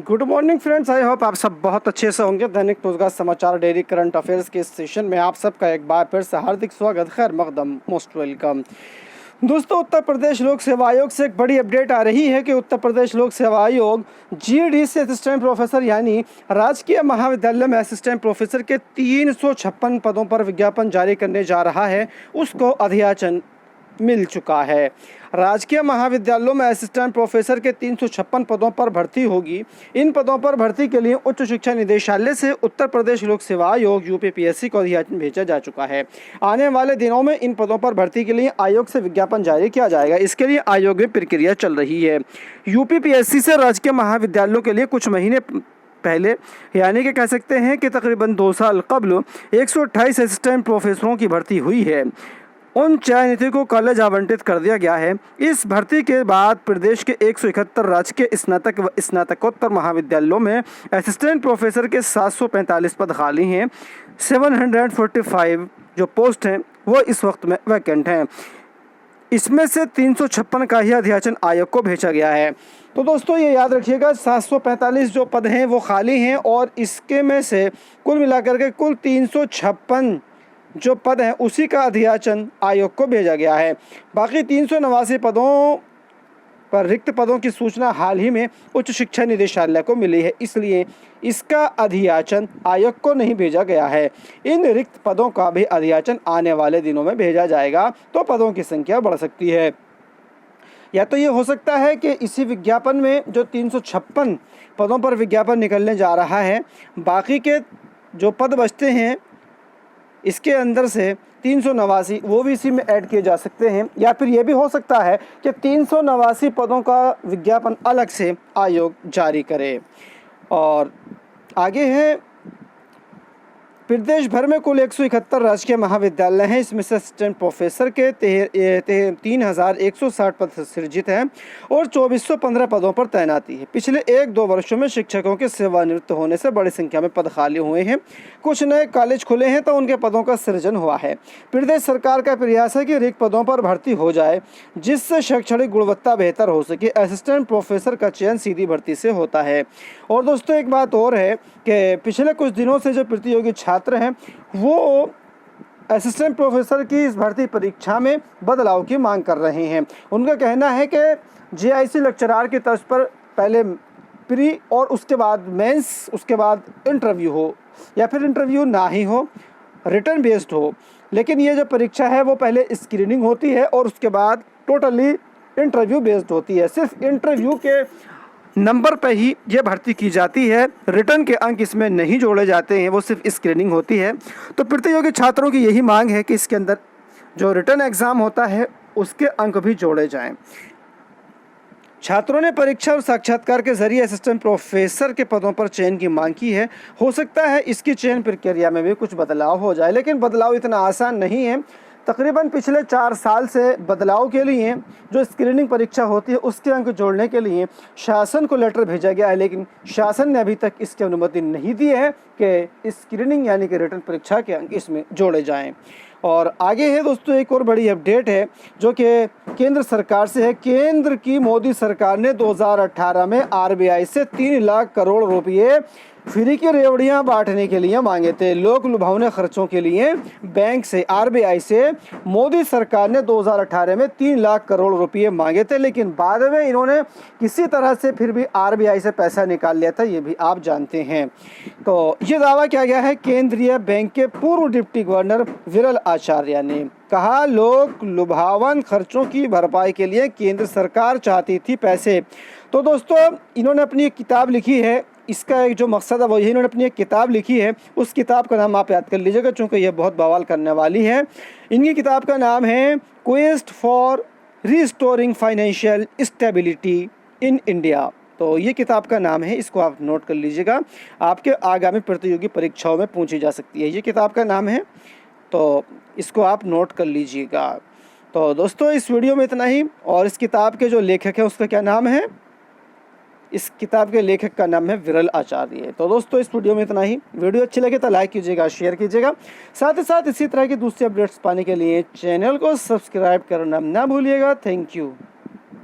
Good morning friends, I hope आप सब बहुत अच्छे से होंगे। दैनिक रोजगार समाचार डेली करंट अफेयर्स के इस सेशन में आप सबका एक बार फिर से हार्दिक स्वागत, खैर मकदम, मोस्ट वेलकम। दोस्तों, उत्तर प्रदेश लोक सेवा आयोग से एक बड़ी अपडेट आ रही है कि उत्तर प्रदेश लोक सेवा आयोग जीडी से असिस्टेंट प्रोफेसर यानी राजकीय महाविद्यालय में असिस्टेंट प्रोफेसर के 356 पदों पर विज्ञापन जारी करने जा रहा है। उसको अधियाचन मिल चुका है। राजकीय महाविद्यालयों में असिस्टेंट प्रोफेसर के 356 पदों पर भर्ती होगी। इन पदों पर भर्ती के लिए उच्च शिक्षा निदेशालय से उत्तर प्रदेश लोक सेवा आयोग यूपीपीएससी को अधियाचन भेजा जा चुका है। आने वाले दिनों में इन पदों पर भर्ती के लिए आयोग से विज्ञापन जारी किया जाएगा। इसके लिए आयोग में प्रक्रिया चल रही है। यूपीपीएससी से राजकीय महाविद्यालयों के लिए कुछ महीने पहले यानी कि कह सकते हैं कि तकरीबन 2 साल कबल 128 असिस्टेंट प्रोफेसरों की भर्ती हुई है। उन चयनितों को कॉलेज आवंटित कर दिया गया है। इस भर्ती के बाद प्रदेश के 171 राजकीय स्नातक व स्नातकोत्तर महाविद्यालयों में असिस्टेंट प्रोफेसर के 745 पद खाली हैं। 745 जो पोस्ट हैं वो इस वक्त में वैकेंट हैं। इसमें से 356 का ही अधियाचन आयोग को भेजा गया है। तो दोस्तों ये याद रखिएगा, 745 जो पद हैं वो खाली हैं और इसके में से कुल मिलाकर के कुल 356 जो पद हैं उसी का अधियाचन आयोग को भेजा गया है। बाकी 389 पदों पर रिक्त पदों की सूचना हाल ही में उच्च शिक्षा निदेशालय को मिली है, इसलिए इसका अधियाचन आयोग को नहीं भेजा गया है। इन रिक्त पदों का भी अधियाचन आने वाले दिनों में भेजा जाएगा, तो पदों की संख्या बढ़ सकती है। या तो ये हो सकता है कि इसी विज्ञापन में जो 356 पदों पर विज्ञापन निकलने जा रहा है, बाकी के जो पद बचते हैं इसके अंदर से 389 वो भी इसी में ऐड किए जा सकते हैं। या फिर ये भी हो सकता है कि 389 पदों का विज्ञापन अलग से आयोग जारी करे। और आगे है, प्रदेश भर में कुल 171 राजकीय महाविद्यालय हैं। इसमें से असिस्टेंट प्रोफेसर के 3160 पद सृजित हैं और 2415 पदों पर तैनाती है। पिछले 1-2 वर्षों में शिक्षकों के सेवानिवृत्त होने से बड़ी संख्या में पद खाली हुए हैं। कुछ नए कॉलेज खुले हैं तो उनके पदों का सृजन हुआ है। प्रदेश सरकार का प्रयास है कि रिक्त पदों पर भर्ती हो जाए, जिससे शैक्षणिक गुणवत्ता बेहतर हो सके। असिस्टेंट प्रोफेसर का चयन सीधी भर्ती से होता है। और दोस्तों एक बात और है कि पिछले कुछ दिनों से जो प्रतियोगी छात्र हैं वो असिस्टेंट प्रोफेसर की इस भर्ती परीक्षा में बदलाव की मांग कर रहे हैं। उनका कहना है कि जेआईसी लेक्चरार की तर्ज पर पहले प्री और उसके बाद मेंस, उसके बाद इंटरव्यू हो, या फिर इंटरव्यू ना ही हो, रिटर्न बेस्ड हो। लेकिन ये जो परीक्षा है वो पहले स्क्रीनिंग होती है और उसके बाद टोटली इंटरव्यू बेस्ड होती है। सिर्फ इंटरव्यू के नंबर पे ही ये भर्ती की जाती है, रिटर्न के अंक इसमें नहीं जोड़े जाते हैं, वो सिर्फ स्क्रीनिंग होती है। तो प्रतियोगी छात्रों की यही मांग है कि इसके अंदर जो रिटर्न एग्ज़ाम होता है उसके अंक भी जोड़े जाएं। छात्रों ने परीक्षा और साक्षात्कार के जरिए असिस्टेंट प्रोफेसर के पदों पर चयन की मांग की है। हो सकता है इसकी चयन प्रक्रिया में भी कुछ बदलाव हो जाए, लेकिन बदलाव इतना आसान नहीं है। तकरीबन पिछले 4 साल से बदलाव के लिए जो स्क्रीनिंग परीक्षा होती है उसके अंक जोड़ने के लिए शासन को लेटर भेजा गया है, लेकिन शासन ने अभी तक इसकी अनुमति नहीं दी है कि स्क्रीनिंग यानी कि रिटर्न परीक्षा के अंक इसमें जोड़े जाएं। और आगे है दोस्तों एक और बड़ी अपडेट है जो कि केंद्र सरकार से है। केंद्र की मोदी सरकार ने 2018 में आरबीआई से 3 लाख करोड़ रुपये फ्री की रेवड़ियां बांटने के लिए मांगे थे। लोक लुभावने खर्चों के लिए बैंक से, आरबीआई से मोदी सरकार ने 2018 में 3 लाख करोड़ रुपये मांगे थे, लेकिन बाद में इन्होंने किसी तरह से फिर भी आरबीआई से पैसा निकाल लिया था, ये भी आप जानते हैं। तो ये दावा किया गया है केंद्रीय बैंक के पूर्व डिप्टी गवर्नर विरल आचार्य ने। कहा, लोक लुभावन खर्चों की भरपाई के लिए केंद्र सरकार चाहती थी पैसे। तो दोस्तों इन्होंने अपनी एक किताब लिखी है, इसका एक जो मकसद है वो यही, इन्होंने अपनी एक किताब लिखी है। उस किताब का नाम आप याद कर लीजिएगा क्योंकि यह बहुत बवाल करने वाली है। इनकी किताब का नाम है quest for restoring financial stability in India. तो ये किताब का नाम है, इसको आप नोट कर लीजिएगा, आपके आगामी प्रतियोगी परीक्षाओं में पूछी जा सकती है। ये किताब का नाम है, तो इसको आप नोट कर लीजिएगा। तो दोस्तों इस वीडियो में इतना ही। और इस किताब के जो लेखक हैं उसका क्या नाम है? इस किताब के लेखक का नाम है विरल आचार्य। तो दोस्तों इस वीडियो में इतना ही। वीडियो अच्छी लगे तो लाइक कीजिएगा, शेयर कीजिएगा। साथ ही साथ इसी तरह की दूसरी अपडेट्स पाने के लिए चैनल को सब्सक्राइब करना ना भूलिएगा। Thank you.